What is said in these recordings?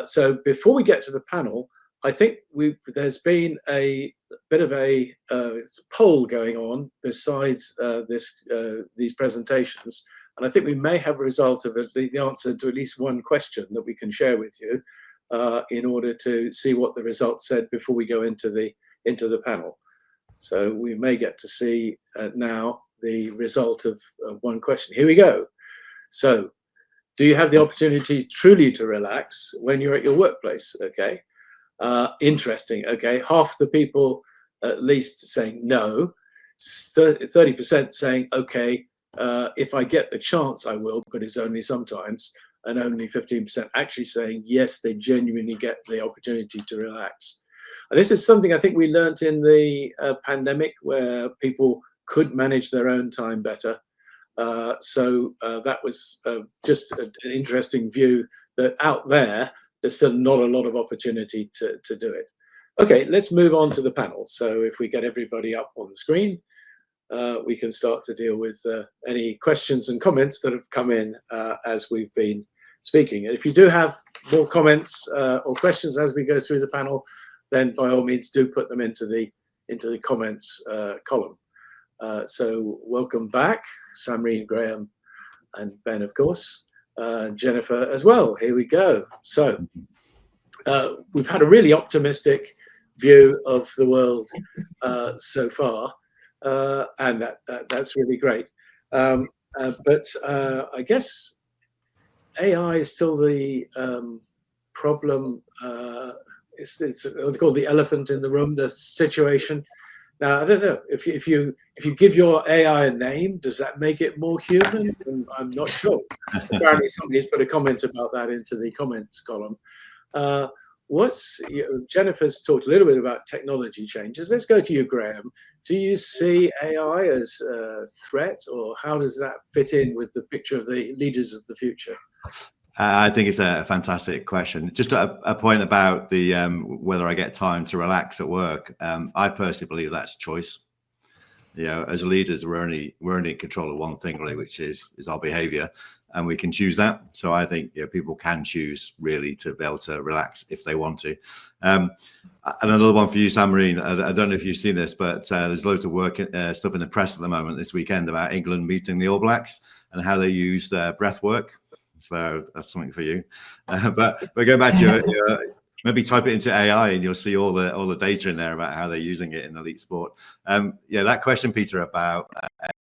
So before we get to the panel, I think there's been a bit of a poll going on besides these presentations, and I think we may have a result of the answer to at least one question that we can share with you in order to see what the results said before we go into the panel. So we may get to see now the result of one question. Here we go. So, do you have the opportunity truly to relax when you're at your workplace? Okay. Interesting. Okay. Half the people at least saying no, 30% saying, okay, if I get the chance, I will, but it's only sometimes. And only 15% actually saying, yes, they genuinely get the opportunity to relax. And this is something I think we learned in the pandemic, where people could manage their own time better. So that was just an interesting view that out there's still not a lot of opportunity to do it. Okay, let's move on to the panel. So if we get everybody up on the screen, we can start to deal with any questions and comments that have come in as we've been speaking. And if you do have more comments or questions as we go through the panel, then by all means do put them into the comments column. So welcome back, Samreen, Graham, and Ben, of course, Jennifer as well. Here we go. So we've had a really optimistic view of the world so far, and that's really great. But I guess AI is still the problem. It's what they call the elephant in the room, the situation. Now, I don't know, if you give your AI a name, does that make it more human? And I'm not sure. Apparently somebody's put a comment about that into the comments column. Jennifer's talked a little bit about technology changes. Let's go to you, Graham. Do you see AI as a threat, or how does that fit in with the picture of the leaders of the future? I think it's a fantastic question. Just a point about the whether I get time to relax at work. I personally believe that's choice. You know, as leaders, we're only in control of one thing, really, which is our behaviour, and we can choose that. So I think people can choose really to be able to relax if they want to. And another one for you, Samreen. I don't know if you've seen this, but there's loads of work stuff in the press at the moment this weekend about England meeting the All Blacks and how they use breath work. So that's something for you. But going back to your maybe type it into AI and you'll see all the data in there about how they're using it in elite sport. Yeah, that question, Peter, about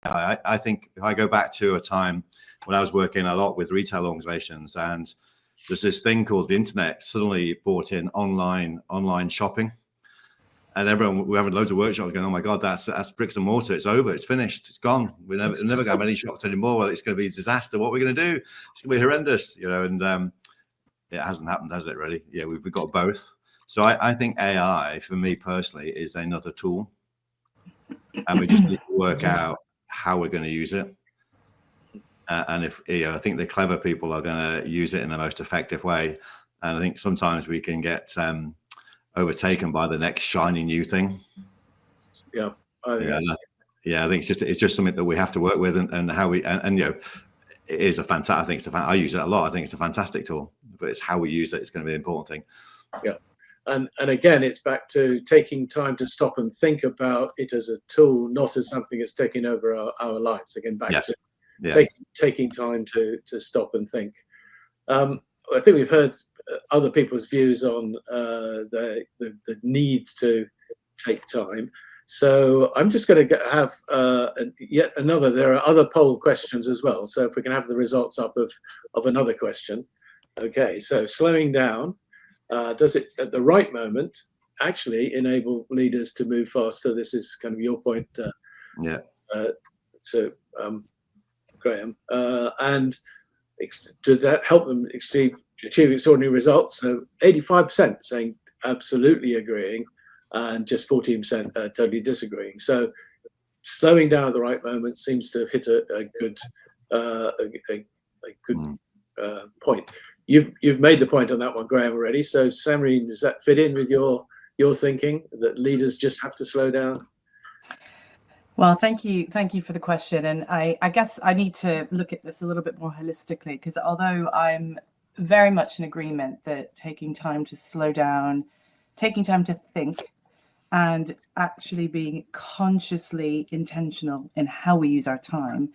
AI, I think if I go back to a time when I was working a lot with retail organizations, and there's this thing called the internet suddenly brought in online shopping. And everyone, we're having loads of workshops going, oh my God, that's bricks and mortar. It's over. It's finished. It's gone. We're never going to have any shops anymore. Well, it's going to be a disaster. What are we going to do? It's going to be horrendous, and it hasn't happened, has it, really? Yeah, we've got both. So I think AI, for me personally, is another tool. And we just need to work out how we're going to use it. And if I think the clever people are going to use it in the most effective way. And I think sometimes we can get overtaken by the next shiny new thing. Yeah, I think it's just something that we have to work with, and how we and it is a fantastic. I use it a lot. I think it's a fantastic tool, but it's how we use it. It's going to be the important thing. Yeah, and again, it's back to taking time to stop and think about it as a tool, not as something that's taking over our lives. Again, back to taking time to stop and think. I think we've heard other people's views on the need to take time. So I'm just going to have yet another. There are other poll questions as well. So if we can have the results up of another question. Okay, so slowing down, does it at the right moment actually enable leaders to move faster? This is kind of your point. So Graham, and did that help them achieve extraordinary results? So 85% saying absolutely agreeing, and just 14% totally disagreeing. So slowing down at the right moment seems to have hit a good point. You've made the point on that one, Graham, already. So Samreen, does that fit in with your thinking that leaders just have to slow down? Well, thank you for the question. And I guess I need to look at this a little bit more holistically, because although I'm very much in agreement that taking time to slow down, taking time to think, and actually being consciously intentional in how we use our time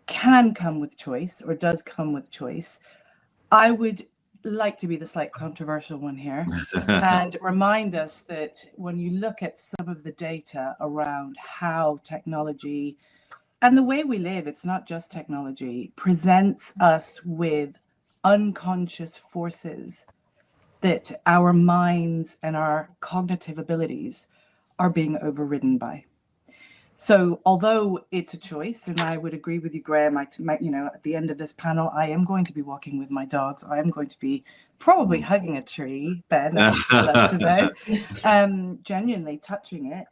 can come with choice, or does come with choice. I would like to be the slight controversial one here and remind us that when you look at some of the data around how technology and the way we live, it's not just technology, presents us with unconscious forces that our minds and our cognitive abilities are being overridden by. So although it's a choice, and I would agree with you, Graham, at the end of this panel, I am going to be walking with my dogs. I am going to be probably hugging a tree, Ben, genuinely touching it.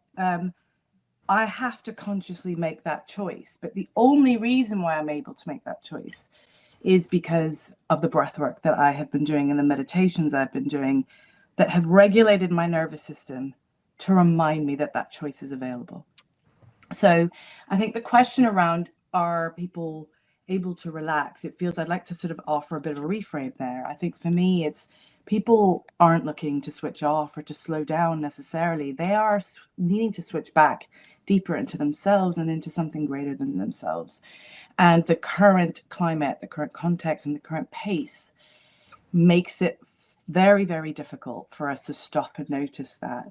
I have to consciously make that choice. But the only reason why I'm able to make that choice is because of the breath work that I have been doing and the meditations I've been doing that have regulated my nervous system to remind me that that choice is available. So I think the question around, are people able to relax? It feels I'd like to sort of offer a bit of a reframe there. I think for me, it's people aren't looking to switch off or to slow down necessarily. They are needing to switch back deeper into themselves and into something greater than themselves. And the current climate, the current context, and the current pace makes it very, very difficult for us to stop and notice that.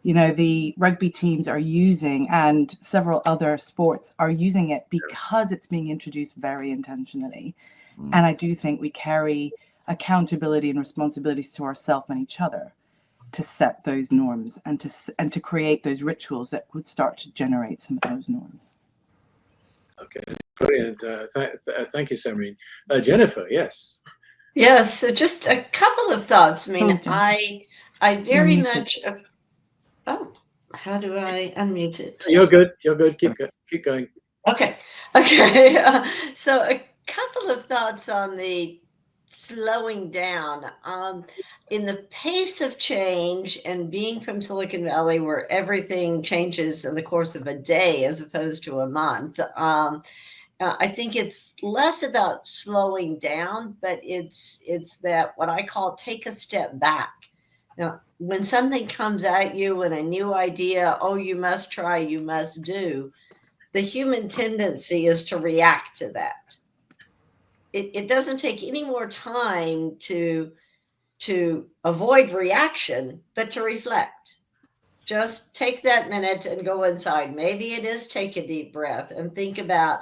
You know, the rugby teams are using, and several other sports are using it because it's being introduced very intentionally. And I do think we carry accountability and responsibilities to ourselves and each other to set those norms and to create those rituals that would start to generate some of those norms. Okay, brilliant. Thank you, Samreen. Jennifer, yes. Yes, so just a couple of thoughts. I mean, I very much. Oh, how do I unmute it? You're good. You're good. Keep going. Okay. So a couple of thoughts on the slowing down. In the pace of change, and being from Silicon Valley, where everything changes in the course of a day as opposed to a month, I think it's less about slowing down, but it's that what I call take a step back. Now, when something comes at you and a new idea, oh, you must try, you must do, the human tendency is to react to that. It doesn't take any more time to avoid reaction, but to reflect. Just take that minute and go inside. Maybe it is take a deep breath and think about,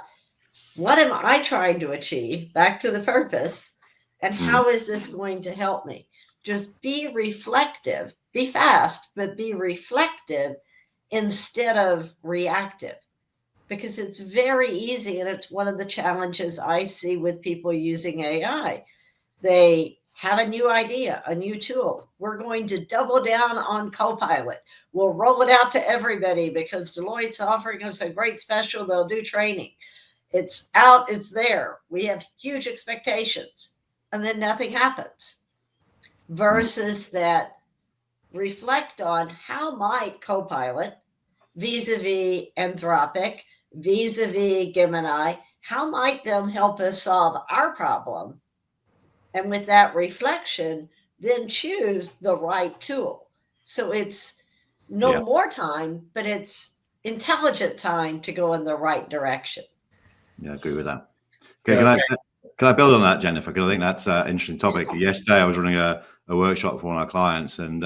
what am I trying to achieve? Back to the purpose. And how is this going to help me? Just be reflective, be fast, but be reflective instead of reactive, because it's very easy. And it's one of the challenges I see with people using AI. They have a new idea, a new tool. We're going to double down on Copilot. We'll roll it out to everybody because Deloitte's offering us a great special. They'll do training. It's out, it's there. We have huge expectations, and then nothing happens. Versus that reflect on, how might Copilot, vis-a-vis Anthropic, vis-a-vis Gemini, how might them help us solve our problem? And with that reflection, then choose the right tool. So it's no more time, but it's intelligent time to go in the right direction. Yeah, I agree with that. Okay, can I build on that, Jennifer? Because I think that's an interesting topic. Yesterday, I was running a workshop for one of our clients, and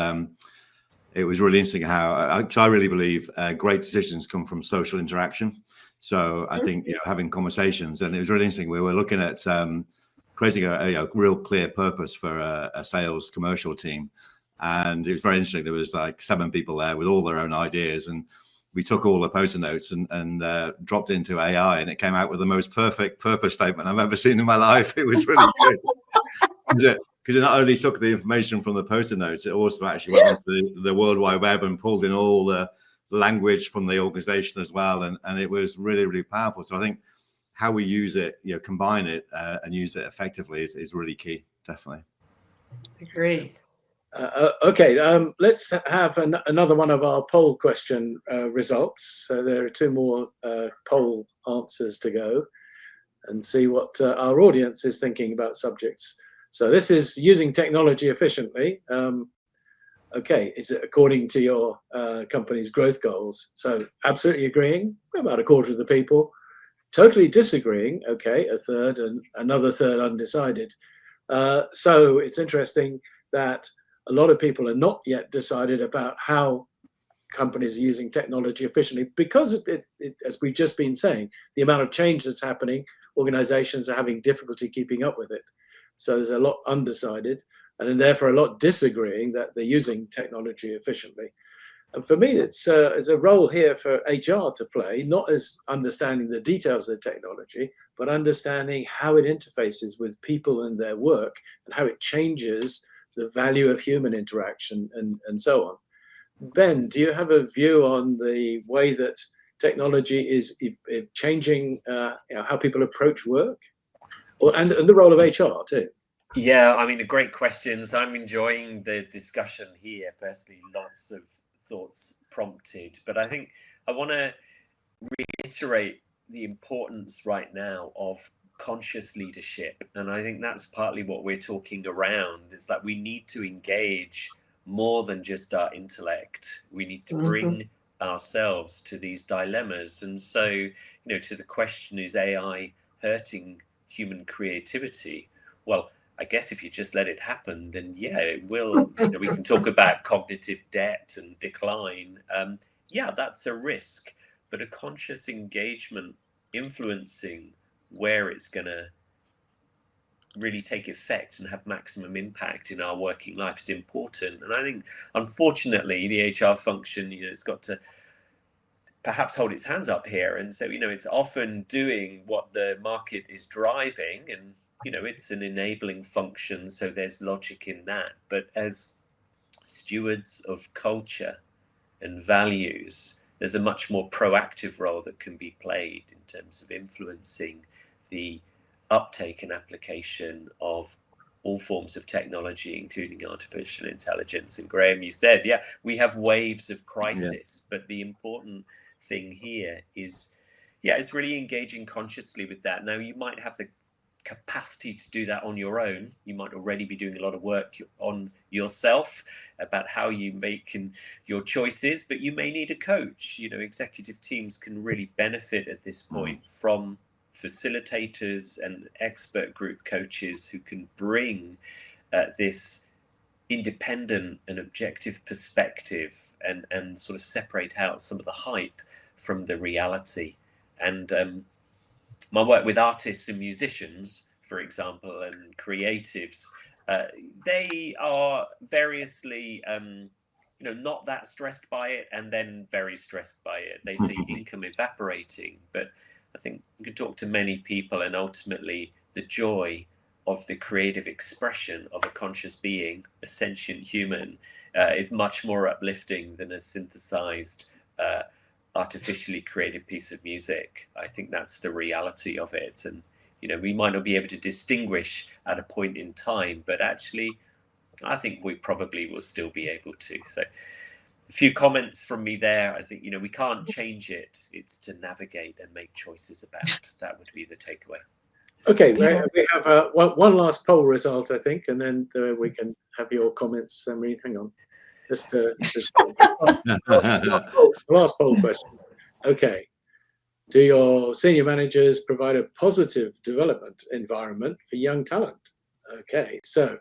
it was really interesting how I really believe great decisions come from social interaction. So I think having conversations, and it was really interesting. We were looking at creating a real clear purpose for a sales commercial team, and it was very interesting. There was like 7 people there with all their own ideas, and we took all the post-it notes and dropped it into AI, and it came out with the most perfect purpose statement I've ever seen in my life. It was really good. Because it not only took the information from the post-it notes, it also actually went onto the World Wide Web and pulled in all the language from the organization as well. And it was really, really powerful. So I think how we use it, combine it and use it effectively is really key, definitely. Agree. Okay, let's have another one of our poll question results. So there are 2 more poll answers to go, and see what our audience is thinking about subjects. So this is using technology efficiently. Okay, is it according to your company's growth goals? So absolutely agreeing, about a quarter of the people. Totally disagreeing, okay, a third, and another third undecided. So it's interesting that a lot of people are not yet decided about how companies are using technology efficiently, because of it, as we've just been saying, the amount of change that's happening, organizations are having difficulty keeping up with it. So there's a lot undecided, and therefore a lot disagreeing that they're using technology efficiently. And for me, it's a role here for HR to play, not as understanding the details of the technology, but understanding how it interfaces with people and their work, and how it changes the value of human interaction, and so on. Ben, do you have a view on the way that technology is changing how people approach work, and the role of HR too? Yeah, I mean, great questions. I'm enjoying the discussion here. Personally, lots of thoughts prompted, but I think I want to reiterate the importance right now of conscious leadership, and I think that's partly what we're talking around, is that we need to engage more than just our intellect. We need to bring ourselves to these dilemmas. And so, to the question, is AI hurting human creativity? Well, I guess if you just let it happen, then yeah, it will. We can talk about cognitive debt and decline. Yeah, that's a risk, but a conscious engagement influencing where it's going to really take effect and have maximum impact in our working life is important. And I think, unfortunately, the HR function, it's got to perhaps hold its hands up here. And so, it's often doing what the market is driving, and it's an enabling function, so there's logic in that. But as stewards of culture and values, there's a much more proactive role that can be played in terms of influencing the uptake and application of all forms of technology, including artificial intelligence. And Graham, you said, yeah, we have waves of crisis, but the important thing here is, it's really engaging consciously with that. Now, you might have the capacity to do that on your own. You might already be doing a lot of work on yourself about how you make your choices, but you may need a coach. Executive teams can really benefit at this point from facilitators and expert group coaches who can bring this independent and objective perspective, and sort of separate out some of the hype from the reality. And my work with artists and musicians, for example, and creatives, they are variously not that stressed by it, and then very stressed by it. They see income evaporating, but I think you can talk to many people, and ultimately the joy of the creative expression of a conscious being, a sentient human, is much more uplifting than a synthesized, artificially created piece of music. I think that's the reality of it. And, we might not be able to distinguish at a point in time, but actually, I think we probably will still be able to. So a few comments from me there. I think, we can't change it. It's to navigate and make choices about. That would be the takeaway. Okay, we have one last poll result, I think, and then we can have your comments. Samreen, hang on. Just last poll question. Okay. Do your senior managers provide a positive development environment for young talent? Okay, so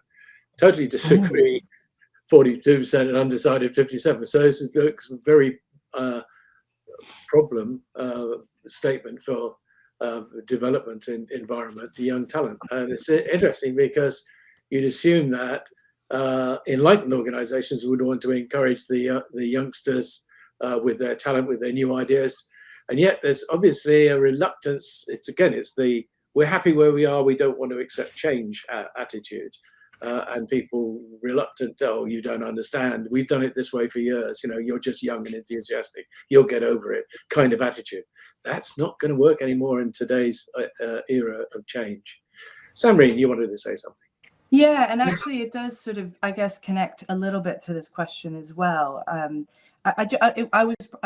totally disagree, 42%, and undecided 57%. So this looks very problem statement for development environment for young talent. And it's interesting because you'd assume that enlightened organizations would want to encourage the youngsters with their talent, with their new ideas. And yet there's obviously a reluctance. It's the we're happy where we are, we don't want to accept change attitude. And people reluctant, oh, you don't understand, we've done it this way for years, you're just young and enthusiastic, you'll get over it kind of attitude. That's not going to work anymore in today's era of change. Samreen, you wanted to say something? Yeah, and actually it does sort of, I guess, connect a little bit to this question as well. I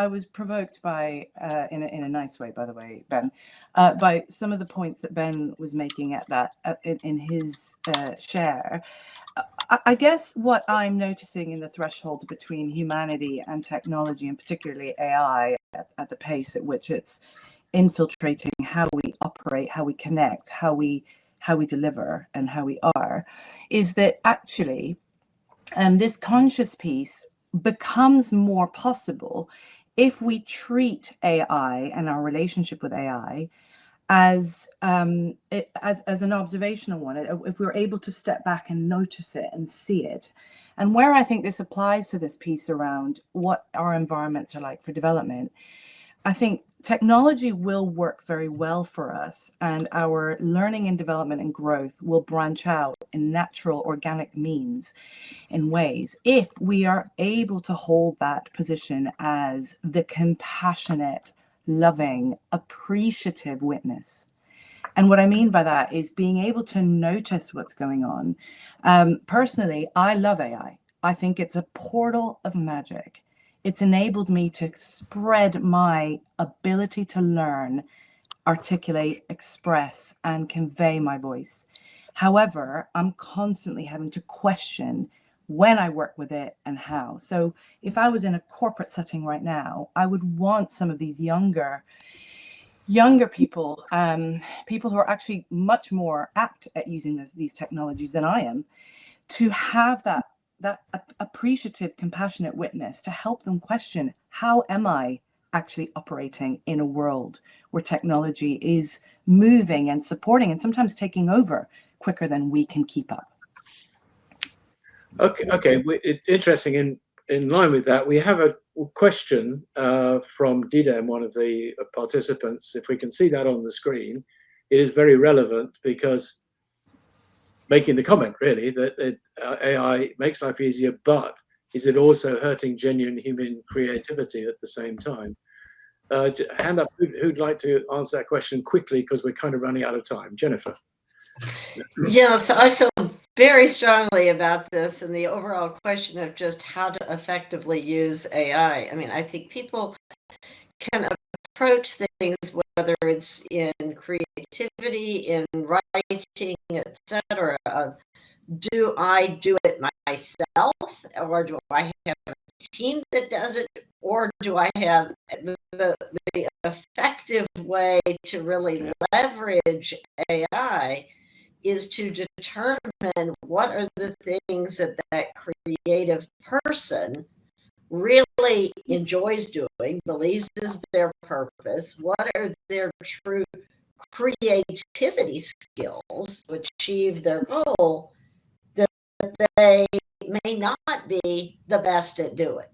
was provoked by, in a nice way, by the way, Ben, by some of the points that Ben was making in his share. I guess what I'm noticing in the threshold between humanity and technology, and particularly AI, at the pace at which it's infiltrating how we operate, how we connect, how we deliver, and how we are, is that actually this conscious piece becomes more possible if we treat AI and our relationship with AI as an observational one. If we're able to step back and notice it and see it. And where I think this applies to this piece around what our environments are like for development, I think technology will work very well for us, and our learning and development and growth will branch out in natural, organic means in ways if we are able to hold that position as the compassionate, loving, appreciative witness. And what I mean by that is being able to notice what's going on. Personally, I love AI. I think it's a portal of magic. It's enabled me to spread my ability to learn, articulate, express, and convey my voice. However, I'm constantly having to question when I work with it and how. So if I was in a corporate setting right now, I would want some of these younger people, people who are actually much more apt at using these technologies than I am, to have that appreciative, compassionate witness to help them question, how am I actually operating in a world where technology is moving and supporting and sometimes taking over quicker than we can keep up? Okay. It's interesting. In line with that, we have a question from Didem, one of the participants. If we can see that on the screen, it is very relevant, because making the comment really that AI makes life easier, but is it also hurting genuine human creativity at the same time? Hand up who'd like to answer that question quickly, because we're kind of running out of time. Jennifer. Yeah, so I feel very strongly about this and the overall question of just how to effectively use AI. I mean, I think people can approach things, whether it's in creativity, in writing, etc. Do I do it myself, or do I have a team that does it, or do I have the effective way to really leverage AI is to determine what are the things that creative person really enjoys doing, believes is their purpose, what are their true creativity skills to achieve their goal, that they may not be the best at doing.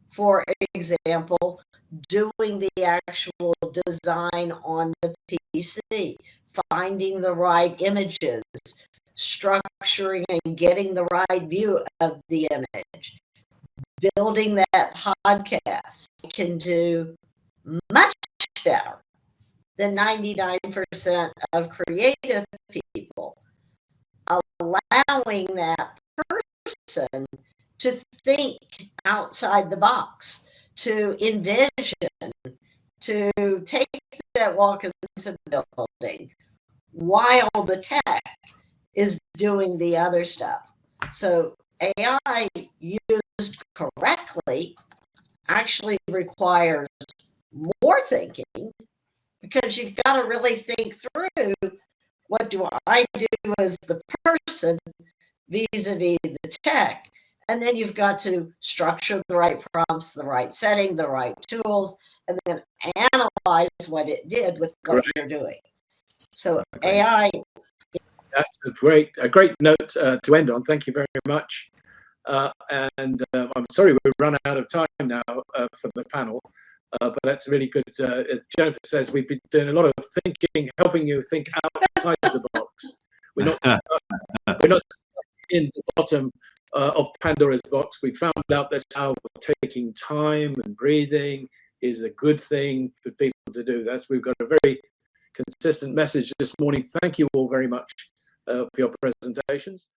For example, doing the actual design on the PC, finding the right images, structuring and getting the right view of the image, building that podcast can do much better than 99% of creative people, allowing that person to think outside the box, to envision, to take that walk into the building while the tech is doing the other stuff. So AI used correctly actually requires more thinking, because you've got to really think through, what do I do as the person vis-a-vis the tech? And then you've got to structure the right prompts, the right setting, the right tools, and then analyze what it did with what you're doing. So AI. That's a great note to end on. Thank you very much. And I'm sorry we've run out of time now for the panel, but that's really good. As Jennifer says, we've been doing a lot of thinking, helping you think outside the box. We're not stuck in the bottom of Pandora's box. We found out that's how taking time and breathing is a good thing for people to do. We've got a very consistent message this morning. Thank you all very much for your presentations.